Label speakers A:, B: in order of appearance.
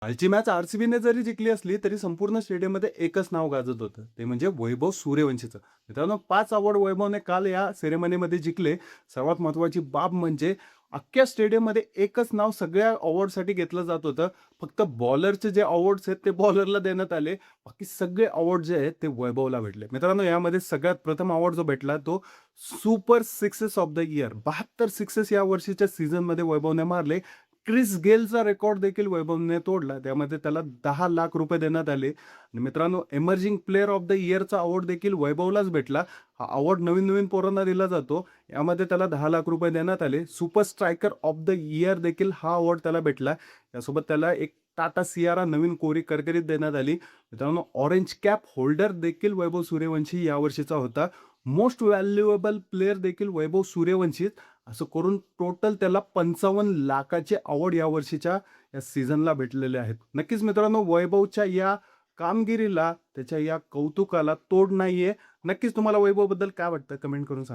A: कालची मॅच आर-सी-बीने जरी जिंकली असली, तरी संपूर्ण स्टेडियममध्ये एकच नाव गाजत होतं. ते म्हणजे वैभव सूर्यवंशीचं. मित्रांनो 5 अवॉर्ड वैभवने काल या सेरेमनीमध्ये जिंकले. सर्वात महत्त्वाची बाब म्हणजे अख्ख्या स्टेडियममध्ये एकच नाव सगळ्या अवॉर्डसाठी घेतलं जात होतं. फक्त बॉलरचे जे अवॉर्ड्स आहेत ते बॉलरला देण्यात आले. बाकी सगळे अवॉर्ड जे आहेत ते वैभवला भेटले. मित्रांनो यामध्ये सगळ्यात प्रथम अवॉर्ड जो भेटला तो super sixes of the year. 72 sixes या वर्षीच्या सीझनमध्ये वैभवने मारले. क्रिस गेलचा रेकॉर्ड देखील वैभवने तोडला. त्यामध्ये त्याला ₹10,00,000 देण्यात आले. आणि मित्रांनो एमर्जिंग प्लेयर ऑफ द इयरचा अवॉर्ड देखील वैभवलाच भेटला. हा अवॉर्ड नवीन-नवीन पोरांना दिला जातो. यामध्ये त्याला ₹10,00,000 देण्यात आले. Super striker of the year देखील हा अवॉर्ड त्याला भेटला. यासोबत त्याला एक टाटा सियारा नवीन कोरी करकरीत देण्यात आली. मित्रांनो ऑरेंज कॅप होल्डर देखील वैभव सूर्यवंशी यावर्षीचा होता. मोस्ट व्हॅल्युएबल प्लेयर देखील वैभव सूर्यवंशी. असं करून टोटल त्याला 55,00,000चे अवॉर्ड या वर्षीच्या या सीझनला भेटलेले आहेत. नक्कीच मित्रांनो वैभवच्या या कामगिरीला, त्याच्या या कौतुकाला तोड नाहीये. नक्कीच तुम्हाला वैभवबद्दल काय वाटतं कमेंट करून सांगा.